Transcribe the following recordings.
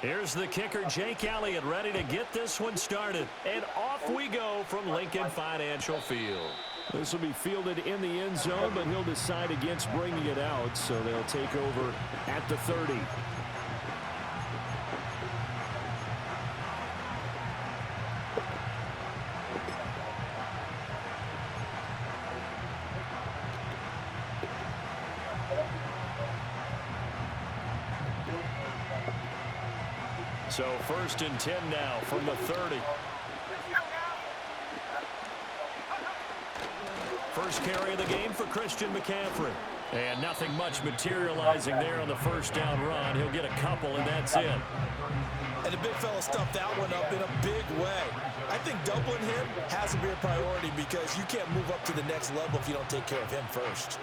Here's the kicker, Jake Elliott, ready to get this one started. And off we go from Lincoln Financial Field. This will be fielded in the end zone, but he'll decide against bringing it out, so they'll take over at the 30. So 1st and 10 now from the 30. First carry of the game for Christian McCaffrey. And nothing much materializing there on the first down run. He'll get a couple, and that's it. And the big fella stuffed that one up in a big way. I think doubling him has to be a priority because you can't move up to the next level if you don't take care of him first.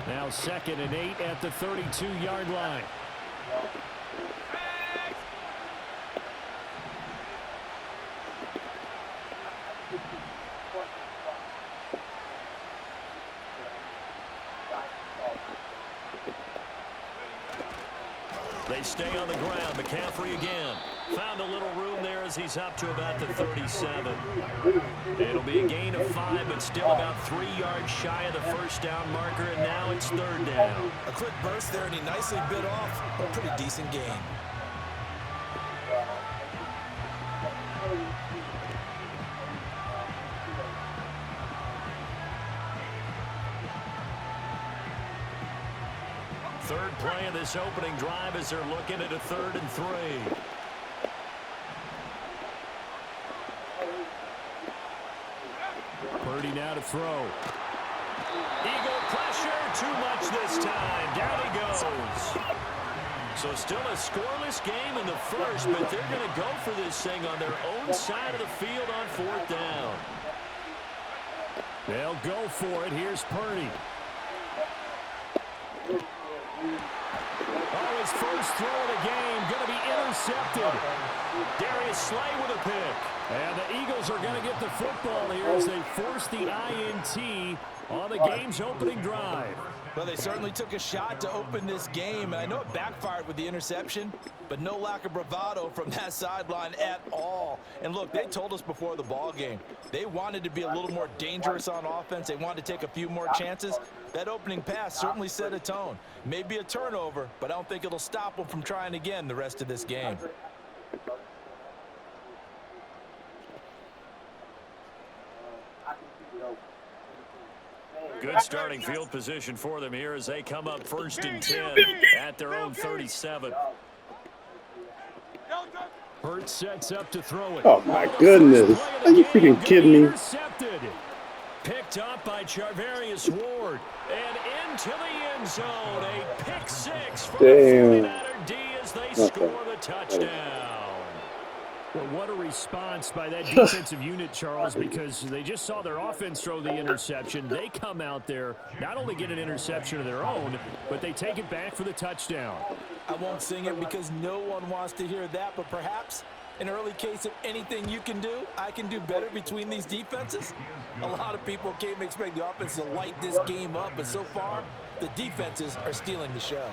Now 2nd and 8 at the 32-yard line. They stay on the ground. McCaffrey again. Found a little room there as he's up to about the 37. It'll be a gain of 5, but still about 3 yards shy of the first down marker, and now it's 3rd down. A quick burst there, and he nicely bit off a pretty decent gain. Third play of this opening drive as they're looking at a 3rd and 3. Purdy now to throw. Eagle pressure, too much this time. Down he goes. So still a scoreless game in the first, but they're going to go for this thing on their own side of the field on 4th down. They'll go for it. Here's Purdy. Oh, his first throw of the game going to be intercepted. Darius Slay with a pick. And the Eagles are going to get the football here as they force the INT on the game's opening drive. Well, they certainly took a shot to open this game, and I know it backfired with the interception, but no lack of bravado from that sideline at all. And look, they told us before the ball game, they wanted to be a little more dangerous on offense. They wanted to take a few more chances. That opening pass certainly set a tone. Maybe a turnover, but I don't think it'll stop them from trying again the rest of this game. Good starting field position for them here as they come up 1st and 10 at their own 37. Hurts sets up to throw it. Oh my goodness. Are you freaking kidding me? Intercepted. Picked up by Charvarius Ward. And into the end zone. A pick 6 for the 49er D as they score the touchdown. Well, what a response by that defensive unit, Charles, because they just saw their offense throw the interception. They come out there, not only get an interception of their own, but they take it back for the touchdown. I won't sing it because no one wants to hear that, but perhaps an early case of anything you can do, I can do better between these defenses. A lot of people came expect the offense to light this game up, but so far, the defenses are stealing the show.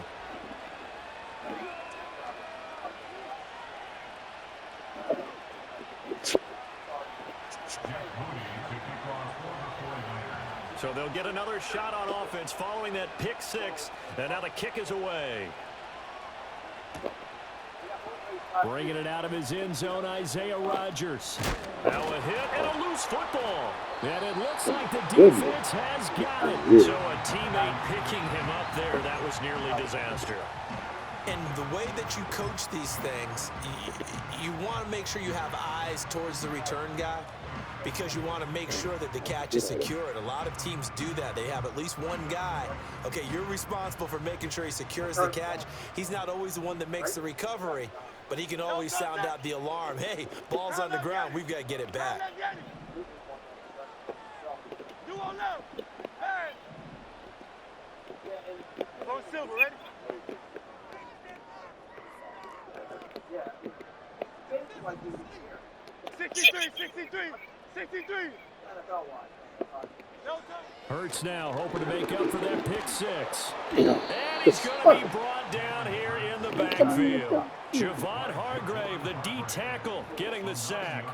So they'll get another shot on offense following that pick 6, and now the kick is away. Bringing it out of his end zone, Isaiah Rodgers. Now a hit and a loose football. And it looks like the defense has got it. So a teammate picking him up there, that was nearly disaster. And the way that you coach these things, you want to make sure you have eyes towards the return guy because you want to make sure that the catch is secured. A lot of teams do that. They have at least one guy. Okay, you're responsible for making sure he secures the catch. He's not always the one that makes the recovery, but he can always sound out the alarm. Hey, ball's on the ground. We've got to get it back. Silver, ready? 63. Hurts now, hoping to make up for that pick six. You know, And he's just going to be brought down here in the backfield. Javon Hargrave, the D tackle, getting the sack.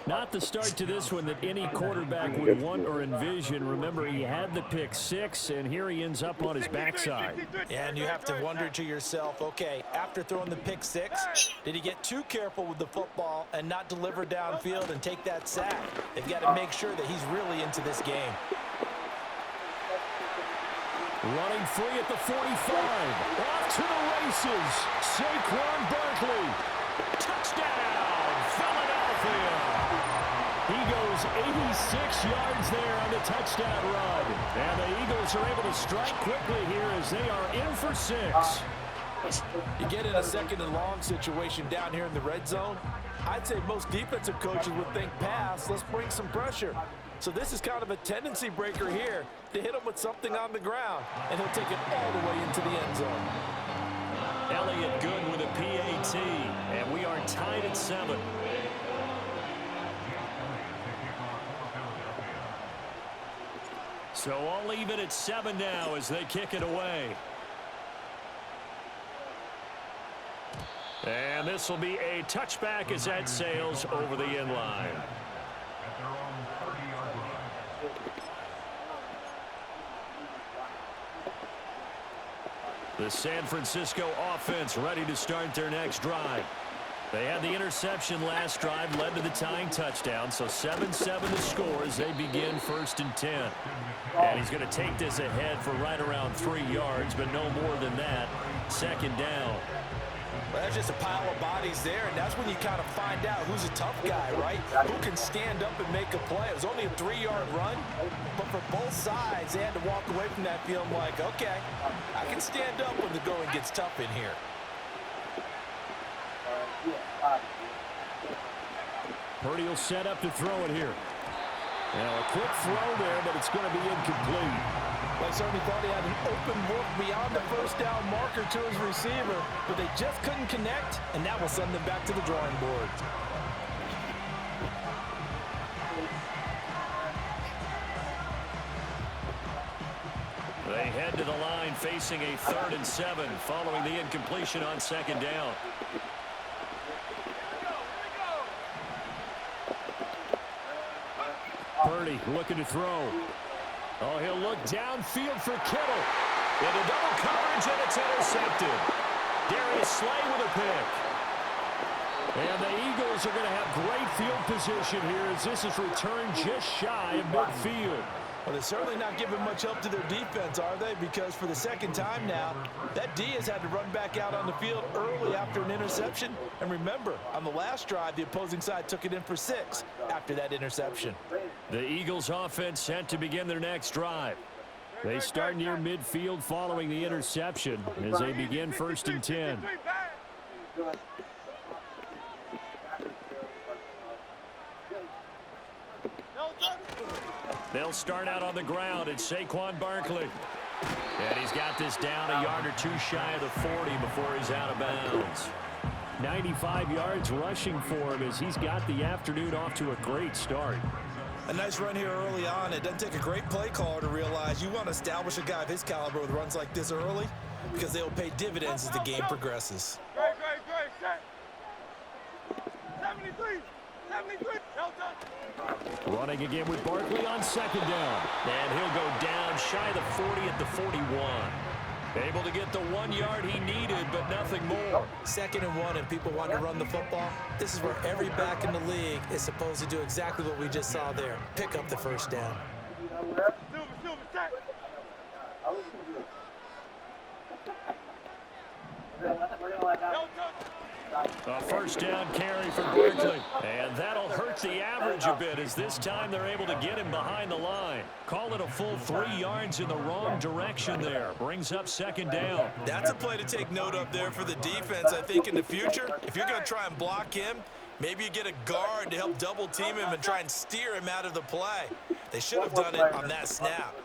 Not the start to this one that any quarterback would want or envision. Remember, he had the pick six, and here he ends up on his backside. And you have to wonder to yourself, okay, after throwing the pick six, did he get too careful with the football and not deliver downfield and take that sack? They've got to make sure that he's really into this game. Running free at the 45. Off to the races. Saquon Barkley. Touchdown, Philadelphia. He goes 86 yards there on the touchdown run. And the Eagles are able to strike quickly here as they are in for 6. You get in a second and long situation down here in the red zone, I'd say most defensive coaches would think pass, let's bring some pressure. So this is kind of a tendency breaker here to hit him with something on the ground, and he'll take it all the way into the end zone. Elliott good with a PAT, and we are tied at 7. So I'll leave it at 7 now as they kick it away. And this will be a touchback as that sails over the end line. The San Francisco offense ready to start their next drive. They had the interception last drive, led to the tying touchdown, so 7-7 the score as they begin 1st and 10. And he's going to take this ahead for right around 3 yards, but no more than that. 2nd down. Well, that's just a pile of bodies there, and that's when you kind of find out who's a tough guy, right? Who can stand up and make a play. It was only a 3-yard run, but for both sides, they had to walk away from that feeling like, okay, I can stand up when the going gets tough in here. Purdy will set up to throw it here. Now a quick throw there, but it's going to be incomplete. They certainly thought he had an open look beyond the 1st down marker to his receiver, but they just couldn't connect, and that will send them back to the drawing board. They head to the line facing a 3rd and 7 following the incompletion on 2nd down. Purdy looking to throw. Oh, he'll look downfield for Kittle. Into double coverage, and it's intercepted. Darius Slay with a pick. And the Eagles are going to have great field position here as this is returned just shy of midfield. Well, they're certainly not giving much help to their defense, are they? Because for the 2nd time now, that D has had to run back out on the field early after an interception. And remember, on the last drive, the opposing side took it in for 6 after that interception. The Eagles offense set to begin their next drive. They start near midfield following the interception as they begin 1st and 10. They'll start out on the ground. It's Saquon Barkley. And he's got this down a yard or 2 shy of the 40 before he's out of bounds. 95 yards rushing for him as he's got the afternoon off to a great start. A nice run here early on. It doesn't take a great play caller to realize you want to establish a guy of his caliber with runs like this early because they will pay dividends as the game progresses. Great, 73, 73, Delta. Running again with Barkley on 2nd down. And he'll go down shy of the 40 at the 41. Able to get the 1 yard he needed, but nothing more. 2nd and 1, and people want to run the football. This is where every back in the league is supposed to do exactly what we just saw there. Pick up the 1st down. Silver, set. A 1st down carry for Barkley. And that'll hurt the average a bit as this time they're able to get him behind the line. Call it a full 3 yards in the wrong direction there. Brings up 2nd down. That's a play to take note of there for the defense, I think, in the future. If you're going to try and block him, maybe you get a guard to help double team him and try and steer him out of the play. They should have done it on that snap.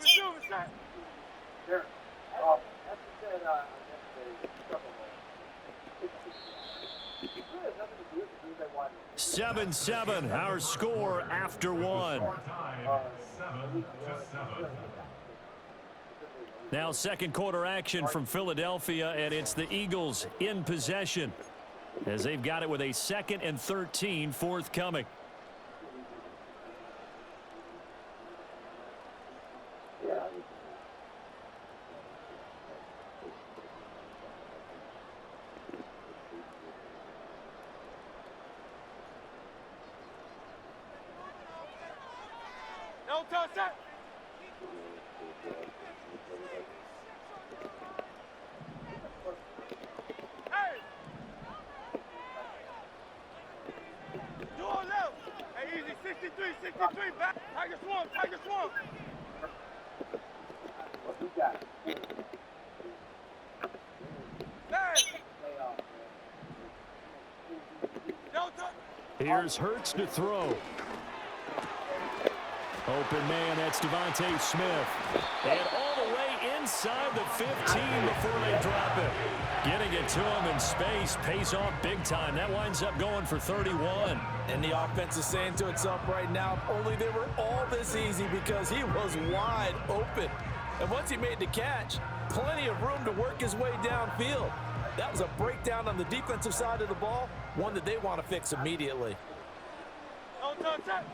Silver, set. 7-7, our score after one. Now second quarter action from Philadelphia, and it's the Eagles in possession as they've got it with a 2nd and 13 forthcoming. No touch that. Hey. Do all left. Hey, easy. 63, back. Tiger Swamp. Hey. No touch. Here's Hurts to throw. Open man, that's Devontae Smith. And all the way inside the 15 before they drop it. Getting it to him in space pays off big time. That winds up going for 31. And the offense is saying to itself right now, only they were all this easy because he was wide open. And once he made the catch, plenty of room to work his way downfield. That was a breakdown on the defensive side of the ball, one that they want to fix immediately. No touch that.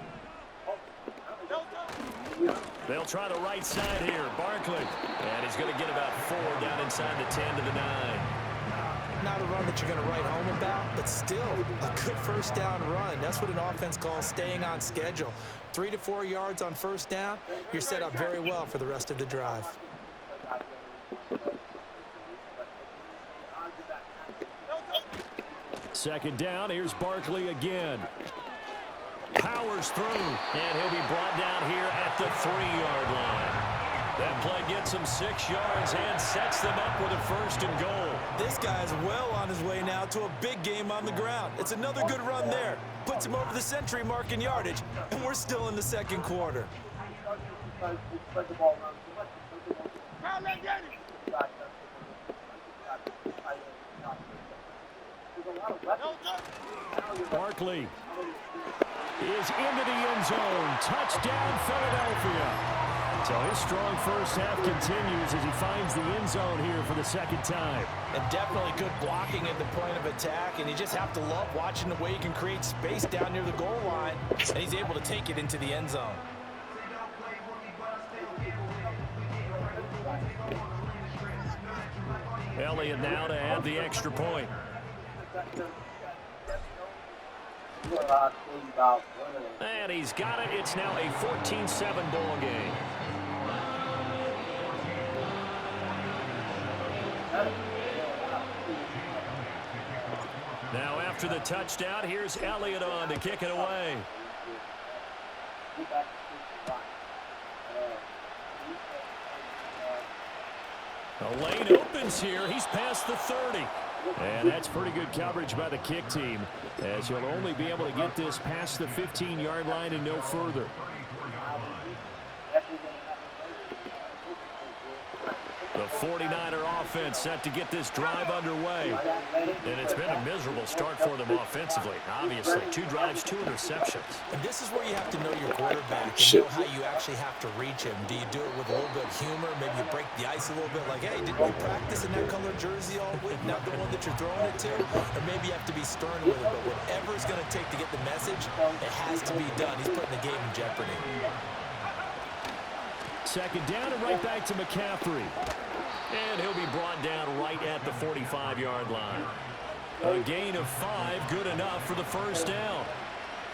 They'll try the right side here. Barkley. And he's going to get about 4 down inside the 10 to the 9. Not a run that you're going to write home about, but still a good first down run. That's what an offense calls staying on schedule. 3 to 4 yards on first down. You're set up very well for the rest of the drive. Second down. Here's Barkley again. Powers through, and he'll be brought down here at the 3-yard line. That play gets him 6 yards and sets them up with a 1st and goal. This guy's well on his way now to a big game on the ground. It's another good run there. Puts him over the century mark in yardage, and we're still in the second quarter. Barkley is into the end zone. Touchdown, Philadelphia. So his strong first half continues as he finds the end zone here for the second time. And definitely good blocking at the point of attack, and you just have to love watching the way he can create space down near the goal line, and he's able to take it into the end zone. Elliott now to add the extra point. And he's got it. It's now a 14-7 ball game. Now after the touchdown, here's Elliott on to kick it away. The lane opens here. He's past the 30. And that's pretty good coverage by the kick team, as he'll only be able to get this past the 15-yard line and no further. The 49er offense set to get this drive underway. And it's been a miserable start for them offensively. Obviously, 2 drives, 2 interceptions. And this is where you have to know your quarterback and know how you actually have to reach him. Do you do it with a little bit of humor? Maybe you break the ice a little bit like, hey, did we practice in that color jersey all week? Not the one that you're throwing it to? Or maybe you have to be stern with it. But whatever it's going to take to get the message, it has to be done. He's putting the game in jeopardy. Second down and right back to McCaffrey. And he'll be brought down right at the 45-yard line. A gain of 5, good enough for the first down.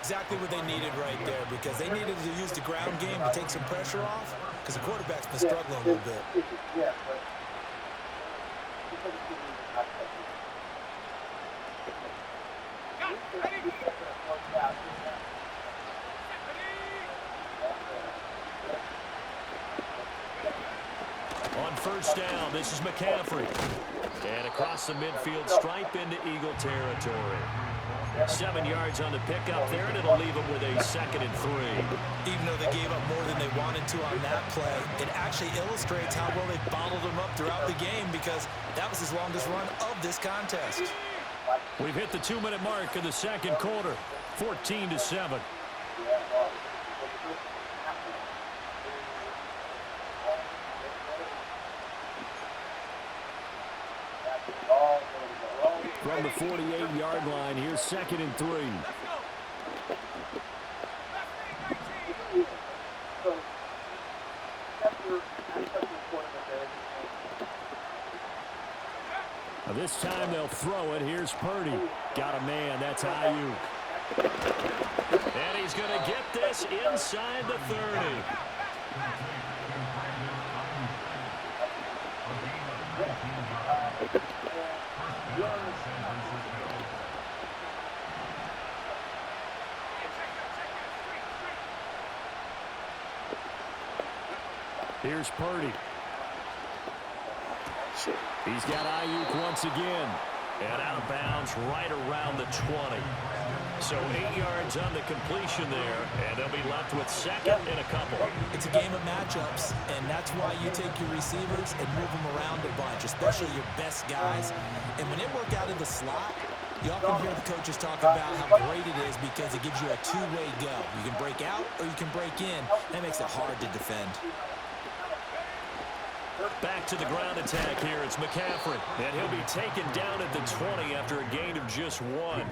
Exactly what they needed right there, because they needed to use the ground game to take some pressure off, because the quarterback's been struggling a little bit. On first down, this is McCaffrey. And across the midfield stripe into Eagle territory. 7 yards on the pickup there, and it'll leave them with a 2nd and 3. Even though they gave up more than they wanted to on that play, it actually illustrates how well they bottled them up throughout the game because that was his longest run of this contest. We've hit the 2-minute mark of the second quarter, 14-7. From the 48-yard line, here's 2nd and 3. Now this time they'll throw it. Here's Purdy. Got a man. That's Ayuk. And he's going to get this inside the 30. Here's Purdy. He's got Ayuk once again. And out of bounds right around the 20. So 8 yards on the completion there, and they'll be left with 2nd and a couple. It's a game of matchups, and that's why you take your receivers and move them around a bunch, especially your best guys. And when they work out in the slot, you often hear the coaches talk about how great it is because it gives you a two-way go. You can break out or you can break in. That makes it hard to defend. Back to the ground attack here. It's McCaffrey. And he'll be taken down at the 20 after a gain of just 1.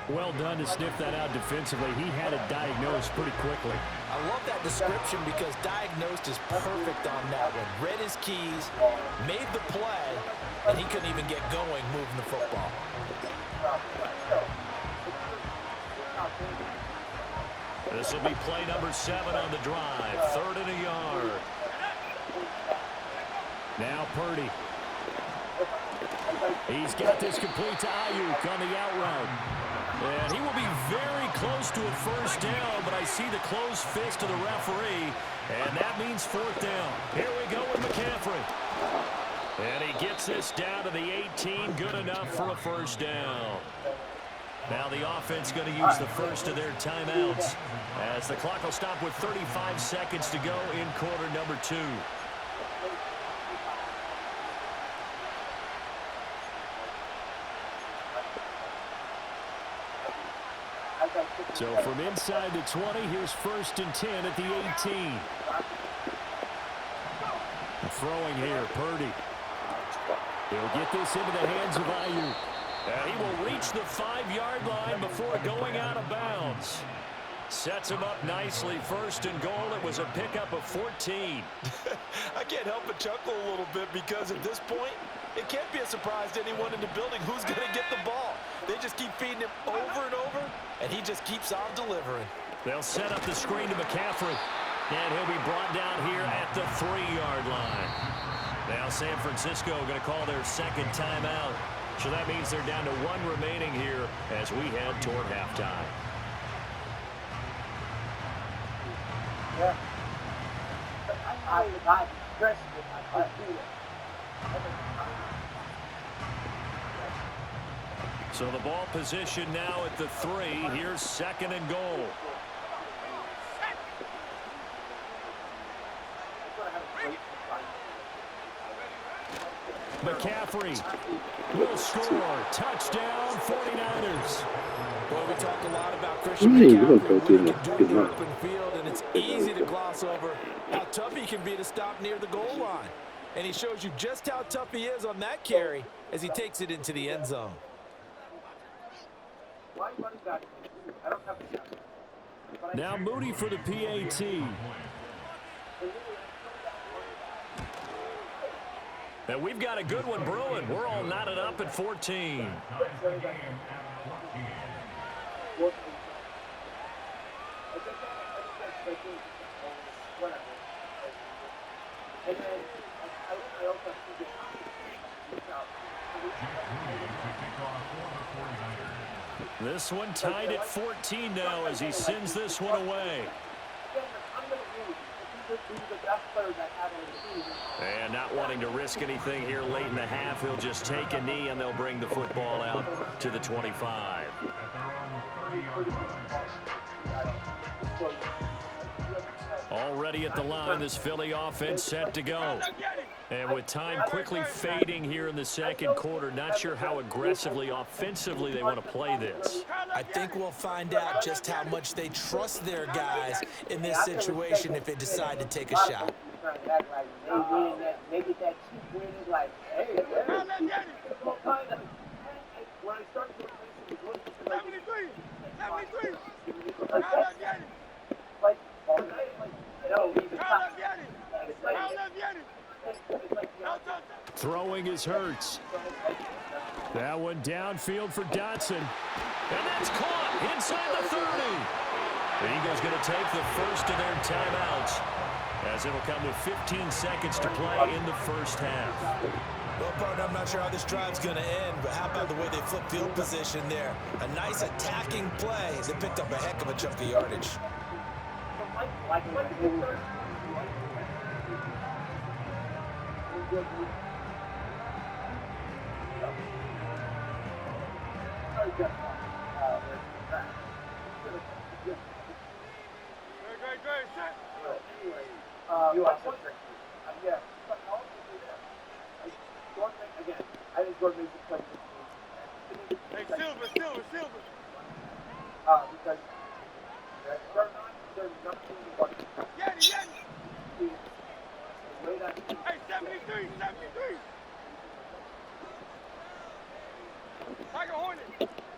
Well done to sniff that out defensively. He had it diagnosed pretty quickly. I love that description because diagnosed is perfect on that one. Read his keys, made the play, and he couldn't even get going moving the football. This will be play number 7 on the drive. 3rd and a yard. Now Purdy. He's got this complete to Ayuk on the out route. And he will be very close to a first down, but I see the closed fist of the referee, and that means 4th down. Here we go with McCaffrey. And he gets this down to the 18. Good enough for a first down. Now the offense going to use the first of their timeouts as the clock will stop with 35 seconds to go in quarter number 2. So from inside the 20, here's 1st and 10 at the 18. Throwing here, Purdy. He'll get this into the hands of Ayuk. And he will reach the 5-yard line before going out of bounds. Sets him up nicely. 1st and goal. It was a pickup of 14. I can't help but chuckle a little bit because at this point, it can't be a surprise to anyone in the building who's going to get the ball. They just keep feeding him over and over, and he just keeps on delivering. They'll set up the screen to McCaffrey. And he'll be brought down here at the 3-yard line. Now San Francisco going to call their 2nd timeout. So that means they're down to 1 remaining here as we head toward halftime. So the ball position now at the 3. Here's 2nd and goal. McCaffrey will score. Touchdown, 49ers. Well, we talk a lot about Christian McCaffrey, what he can do in the open field, and it's easy to gloss over how tough he can be to stop near the goal line. And he shows you just how tough he is on that carry as he takes it into the end zone. Now Moody for the PAT. And we've got a good one brewing. We're all knotted up at 14. This one tied at 14 now as he sends this one away. And not wanting to risk anything here late in the half, he'll just take a knee and they'll bring the football out to the 25. ready at the line. This Philly offense set to go. And with time quickly fading here in the second quarter, not sure how aggressively, offensively they want to play this. I think we'll find out just how much they trust their guys in this situation if they decide to take a shot. Throwing is Hurts. That one downfield for Dotson. And that's caught inside the 30. The Eagles going to take the first of their timeouts, as it'll come with 15 seconds to play in the first half. Well, partner, I'm not sure how this drive's going to end, but how about the way they flip field position there? A nice attacking play. They picked up a heck of a chunk of yardage.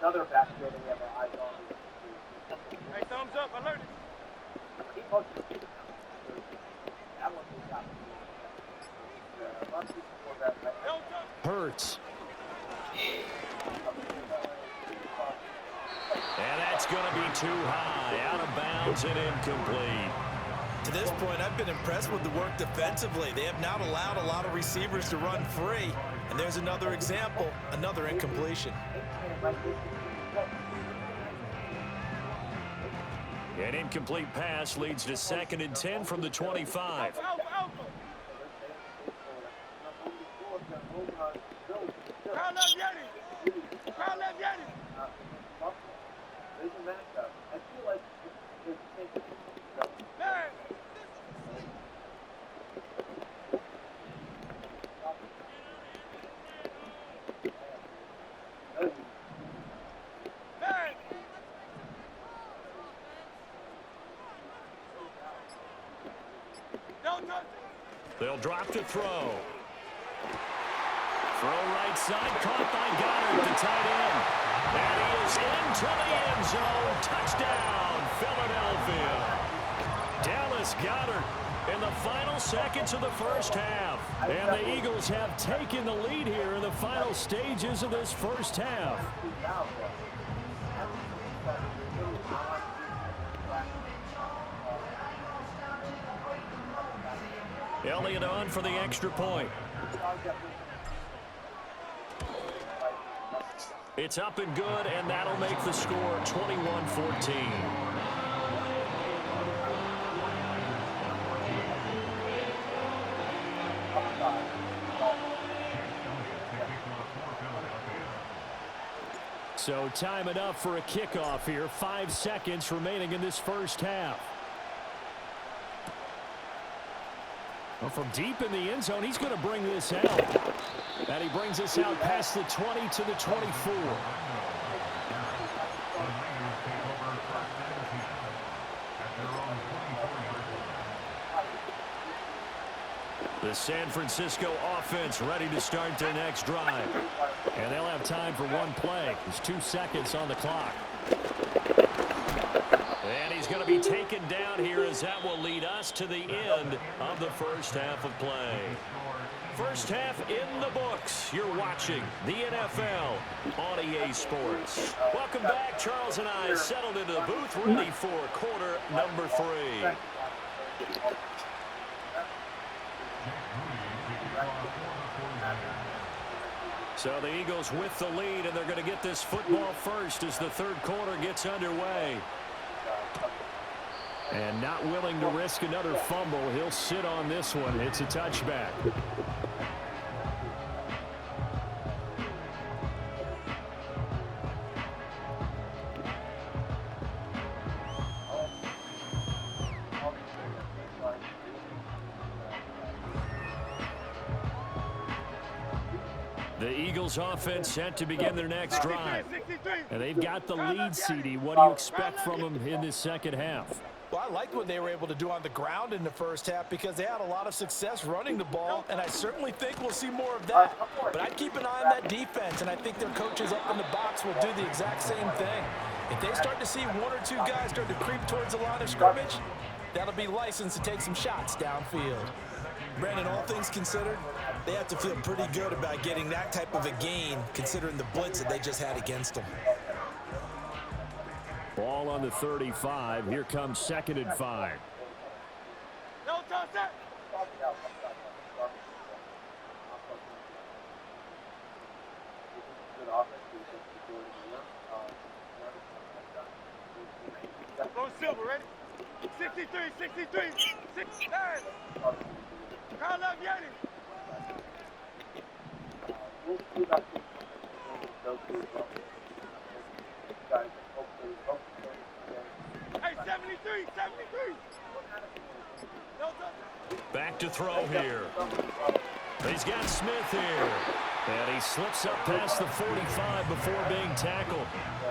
Another backfield that we have our eyes on. Hey, thumbs up, I learned it. Hurts. And that's going to be too high, out of bounds and incomplete. To this point, I've been impressed with the work defensively. They have not allowed a lot of receivers to run free. And there's another example, another incompletion. An incomplete pass leads to 2nd and 10 from the 25. They'll drop to throw. Throw right side, caught by Goddard, the tight end. And he is into the end zone. Touchdown, Philadelphia. Dallas Goddard in the final seconds of the first half. And the Eagles have taken the lead here in the final stages of this first half. Elliott on for the extra point. It's up and good, and that'll make the score 21-14. So time enough for a kickoff here. 5 seconds remaining in this first half. Well, from deep in the end zone, he's going to bring this out. And he brings this out past the 20 to the 24. The San Francisco offense ready to start their next drive. And they'll have time for one play. There's 2 seconds on the clock. And he's going to be taken down here, as that will lead us to the end of the first half of play. First half in the books. You're watching the NFL on EA Sports. Welcome back. Charles and I settled into the booth, ready for quarter number 3. So the Eagles with the lead, and they're going to get this football first as the third quarter gets underway. And not willing to risk another fumble. He'll sit on this one. It's a touchback. The Eagles offense set to begin their next drive. 63. And they've got the lead, CD. What do you expect from them in this second half? Well, I liked what they were able to do on the ground in the first half because they had a lot of success running the ball, and I certainly think we'll see more of that. But I'd keep an eye on that defense, and I think their coaches up in the box will do the exact same thing. If they start to see one or two guys start to creep towards the line of scrimmage, that'll be license to take some shots downfield. Brandon, all things considered, they have to feel pretty good about getting that type of a gain considering the blitz that they just had against them. Ball on the 35. Here comes 2nd and 5. No touch that. Go Silver, ready? 63, 63, 69. Call up Yeti. Hey, 73, 73. No touch. Back to throw here. He's got Smith here. And he slips up past the 45 before being tackled.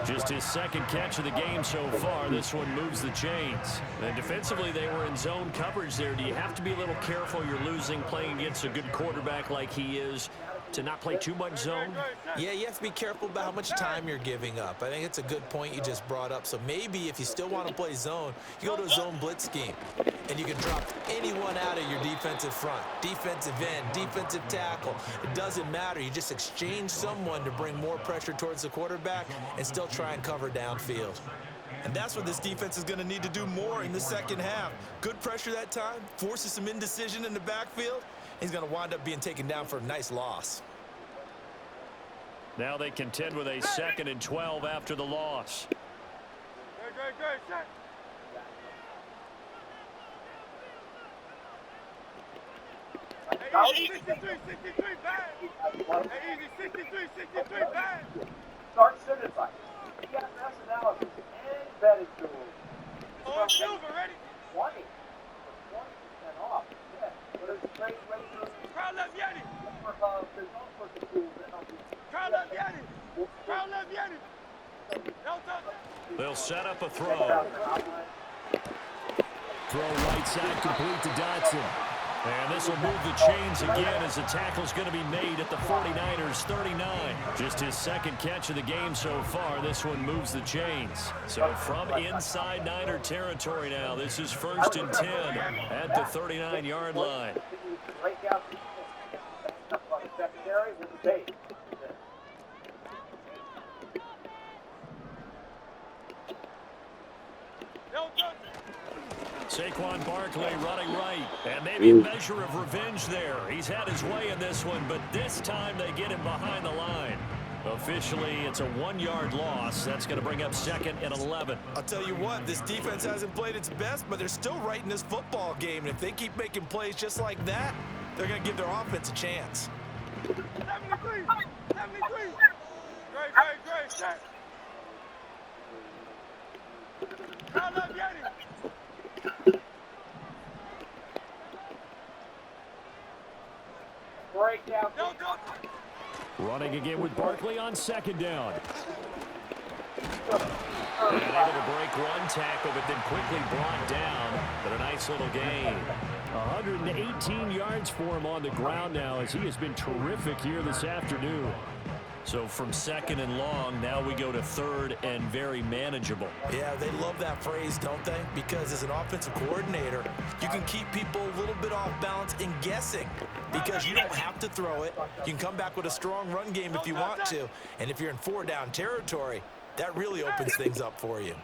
Just his second catch of the game so far. This one moves the chains. And defensively, they were in zone coverage there. Do you have to be a little careful? You're losing playing against a good quarterback like he is to not play too much zone? Yeah, you have to be careful about how much time you're giving up. I think it's a good point you just brought up. So maybe if you still want to play zone, you go to a zone blitz scheme. And you can drop anyone out of your defensive front. Defensive end, defensive tackle. It doesn't matter. You just exchange someone to bring more pressure towards the quarterback and still try and cover downfield. And that's what this defense is going to need to do more in the second half. Good pressure that time, forces some indecision in the backfield. He's going to wind up being taken down for a nice loss. Now they contend with a 2nd and 12 after the loss. Good, set. Hey, easy, 63, 63, bad. Hey, easy, 63, 63, bad. Start certified. EFS analysis and betting tools. Oh, Silver, ready? 20. 20% off. Yeah. But it's great rate. Crowd left Yeti. There's all sorts of tools that help you. Crowd left Yeti. Crowd left Yeti. No touch. They'll set up a throw. Throw right side complete to Dotson. And this will move the chains again as the tackle's going to be made at the 49ers 39. Just his second catch of the game so far. This one moves the chains. So from inside Niner territory now, this is 1st and 10 at the 39-yard line. No touch. Saquon Barkley running right. And maybe a measure of revenge there. He's had his way in this one, but this time they get him behind the line. Officially, it's a 1-yard loss. That's going to bring up 2nd and 11. I'll tell you what, this defense hasn't played its best, but they're still right in this football game. And if they keep making plays just like that, they're going to give their offense a chance. 73, 73. Great, set. Crowd left Yeti. Breakdown. No touch. Running again with Barkley on 2nd down. And able to break one tackle, but then quickly brought down. But a nice little gain. 118 yards for him on the ground now as he has been terrific here this afternoon. So from 2nd and long, now we go to 3rd and very manageable. Yeah, they love that phrase, don't they? Because as an offensive coordinator, you can keep people a little bit off balance and guessing because you don't have to throw it. You can come back with a strong run game if you want to. And if you're in 4-down territory, that really opens things up for you.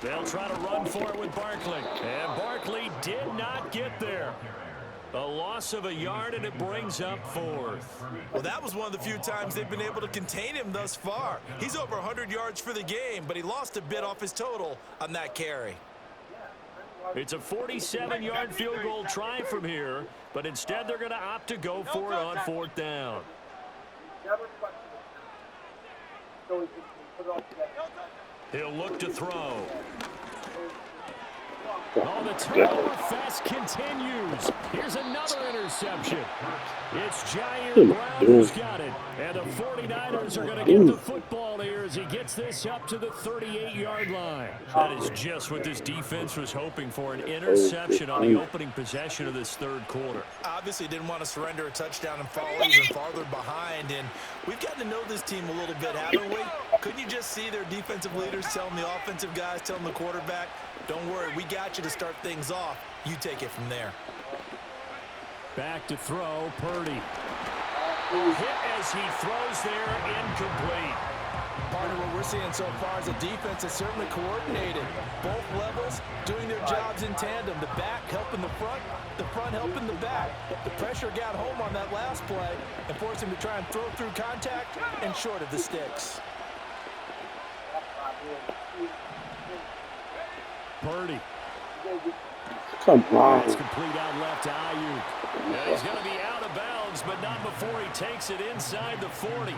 They'll try to run for it with Barkley. And Barkley did not get there. A loss of a yard, and it brings up 4th. Well, that was one of the few times they've been able to contain him thus far. He's over 100 yards for the game, but he lost a bit off his total on that carry. It's a 47-yard field goal try from here, but instead they're going to opt to go for it on 4th down. He'll look to throw. Oh, the turnover fest continues. Here's another interception. It's Jair Brown who's got it. And the 49ers are going to get the football here as he gets this up to the 38-yard line. That is just what this defense was hoping for, an interception on the opening possession of this third quarter. Obviously didn't want to surrender a touchdown and fall even farther behind. And we've gotten to know this team a little bit, haven't we? Couldn't you just see their defensive leaders telling the offensive guys, telling the quarterback, don't worry, we got you to start things off. You take it from there. Back to throw, Purdy. Hit as he throws there, incomplete. Partner, what we're seeing so far is a defense that's certainly coordinated. Both levels doing their jobs in tandem. The back helping the front helping the back. The pressure got home on that last play and forced him to try and throw through contact and short of the sticks. Purdy. Come on. It's complete out left to Ayuk. Yeah, he's going to be out of bounds, but not before he takes it inside the 40.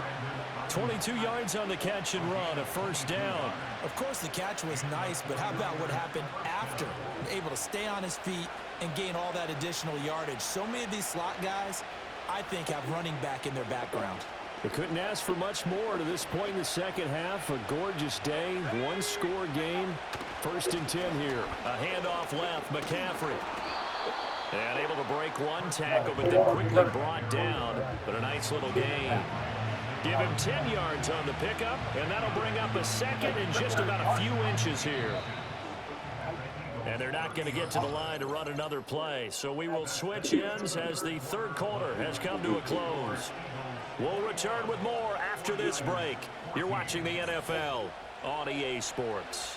22 yards on the catch and run, a first down. Of course, the catch was nice, but how about what happened after? Able to stay on his feet and gain all that additional yardage. So many of these slot guys, I think, have running back in their background. They couldn't ask for much more to this point in the second half. A gorgeous day, one-score game. 1st and 10 here. A handoff left, McCaffrey. And able to break one tackle, but then quickly brought down. But a nice little gain. Give him 10 yards on the pickup, and that'll bring up a second and just about a few inches here. And they're not going to get to the line to run another play. So we will switch ends as the third quarter has come to a close. We'll return with more after this break. You're watching the NFL on EA Sports.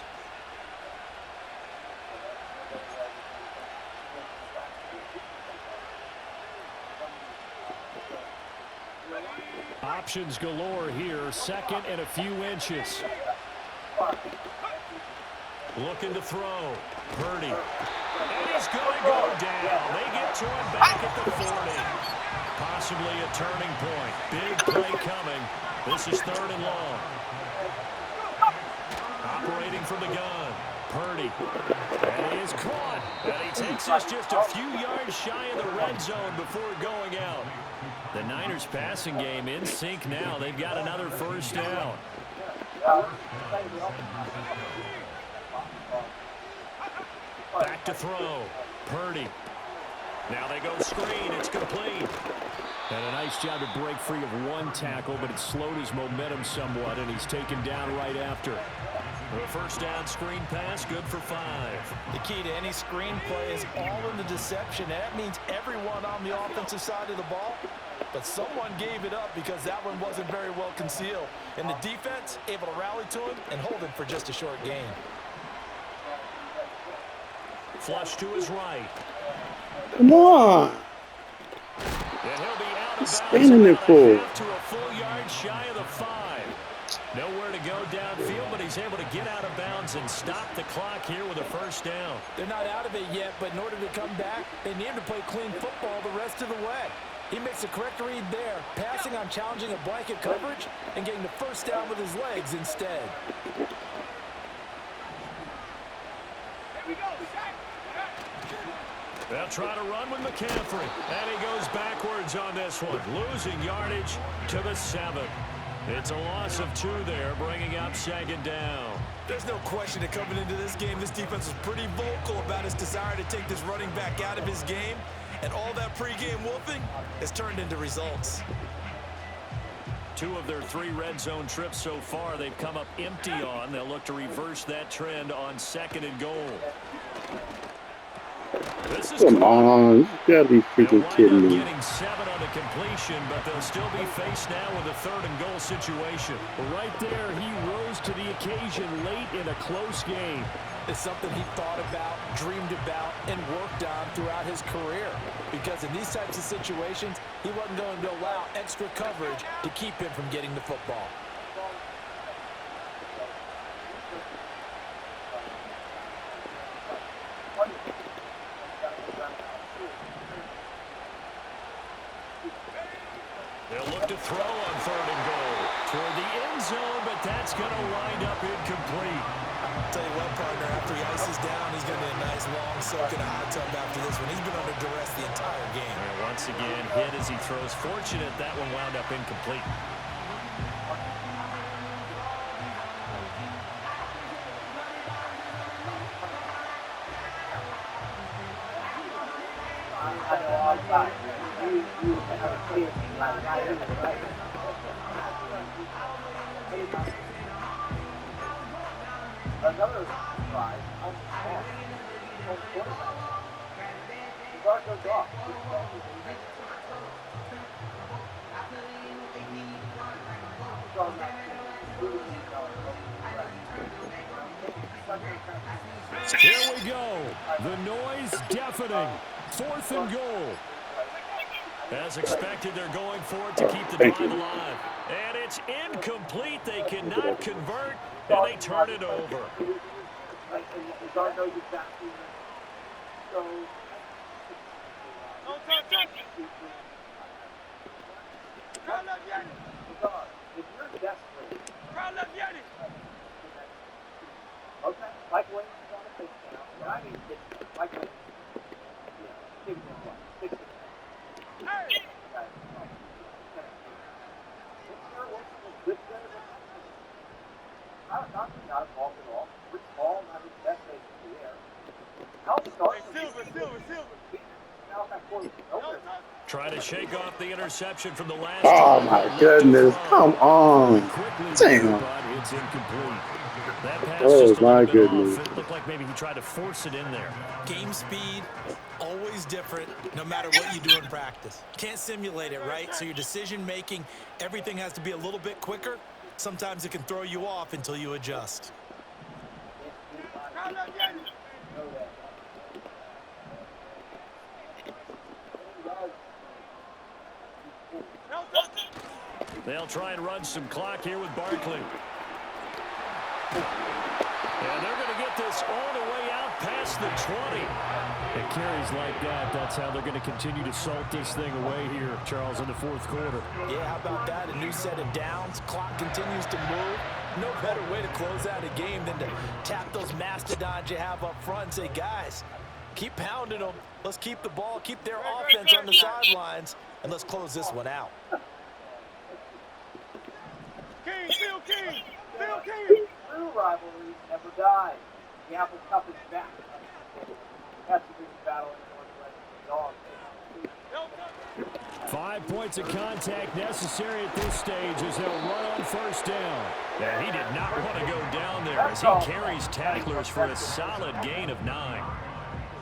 Options galore here. 2nd and a few inches. Looking to throw. Purdy. And he's going to go down. They get to him back at the 40. Possibly a turning point. Big play coming. This is 3rd and long. Operating from the gun. Purdy. And he is caught. And he takes us just a few yards shy of the red zone before going out. The Niners passing game in sync now. They've got another first down. Back to throw. Purdy. Now they go screen. It's complete. And a nice job to break free of one tackle, but it slowed his momentum somewhat, and he's taken down right after. A first down screen pass, good for 5. The key to any screen play is all in the deception. And that means everyone on the offensive side of the ball. But someone gave it up because that one wasn't very well concealed. And the defense able to rally to him and hold him for just a short gain. Flush to his right. Come on. And he'll be out of bounds Standing there for to a full yard shy of the 5. Nowhere to go downfield, but he's able to get out of bounds and stop the clock here with a first down. They're not out of it yet, but in order to come back, they need him to play clean football the rest of the way. He makes the correct read there, passing on challenging a blanket coverage and getting the first down with his legs instead. They'll try to run with McCaffrey, and he goes backwards on this one, losing yardage to the 7. It's a loss of 2 there, bringing up 2nd down. There's no question that coming into this game, this defense was pretty vocal about his desire to take this running back out of his game, and all that pregame wolfing has turned into results. 2 of their 3 red zone trips so far they've come up empty on. They'll look to reverse that trend on 2nd and goal. This is Come on. You gotta be freaking kidding me. Getting 7 on the completion, but they'll still be faced now with a 3rd and goal situation. Well, right there, he rose to the occasion late in a close game. It's something he thought about, dreamed about, and worked on throughout his career. Because in these types of situations, he wasn't going to allow extra coverage to keep him from getting the football. They'll look to throw on 3rd and goal toward the end zone, but that's going to wind up incomplete. Tell you what, partner, after he ices down, he's going to be a nice long soak in a hot tub after this one. He's been under duress the entire game. And once again, hit as he throws. Fortunate that one wound up incomplete. Another surprise, home quarterback. The guard goes off. Here we go. The noise deafening. 4th and goal. As expected, they're going for it to keep the drive alive. And it's incomplete. They cannot convert, and they turn it over. The guard knows exactly. So, Don't touch it. Crowd left Yanni. if you're desperate, Crowd left Yanni. okay, Mike Williams is on a touchdown. But I mean, Mike Williams, give him what, 6 Hey. Not involved at all. Pretty small, not his best days in the air. Help start. Silver. Now that quarter over. Trying to shake off the interception from the last Oh drive. my goodness! Come on! Quickly, Damn! but it's incomplete. That pass Oh, just a my little bit goodness. off. It looked like maybe he tried to force it in there. Game speed, always different, no matter what you do in practice. Can't simulate it, right? So your decision-making, everything has to be a little bit quicker. Sometimes it can throw you off until you adjust. Crowd left Yanni. Don't touch it. They'll try and run some clock here with Barkley. And they're going to get this all the way out past the 20. It carries like that. That's how they're going to continue to salt this thing away here, Charles, in the 4th quarter. Yeah, how about that? A new set of downs. Clock continues to move. No better way to close out a game than to tap those mastodons you have up front and say, guys, keep pounding them. Let's keep the ball, keep their offense on the sidelines, and let's close this one out. King. True rivalries never die. The Apple Cup is back. That's the biggest battle in the Northwest. Don't touch it. 5 points of contact necessary at this stage as they'll run on 1st down. Yeah, he did not want to go down there as he carries tacklers for a solid gain of 9.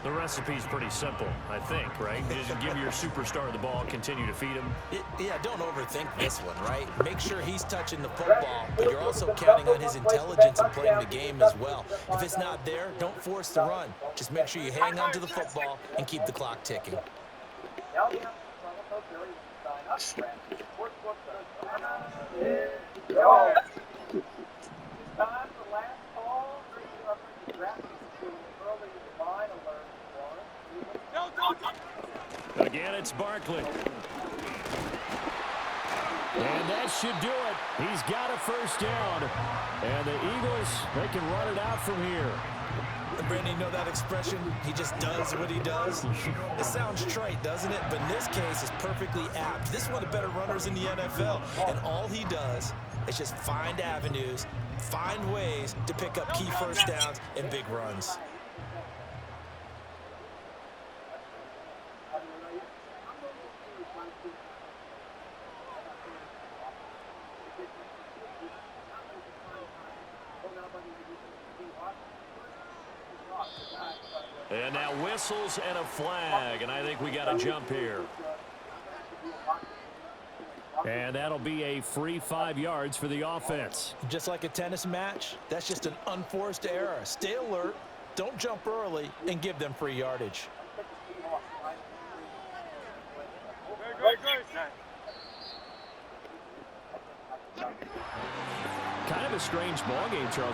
The recipe's pretty simple, I think, right? Just give your superstar the ball, continue to feed him. Yeah, don't overthink this one, right? Make sure he's touching the football, but you're also counting on his intelligence and playing the game as well. If it's not there, don't force the run. Just make sure you hang on to the football and keep the clock ticking. Again, it's Barkley. And that should do it. He's got a 1st down. And the Eagles, they can run it out from here. And Brandon, you know that expression? He just does what he does. It sounds trite, doesn't it? But in this case, it's perfectly apt. This is one of the better runners in the NFL. And all he does is just find avenues, find ways to pick up key 1st downs and big runs. And now whistles and a flag, and I think we got a jump here. And that'll be a free 5 yards for the offense. Just like a tennis match, that's just an unforced error. Stay alert, don't jump early, and give them free yardage. Great. Kind of a strange ball game, Charles.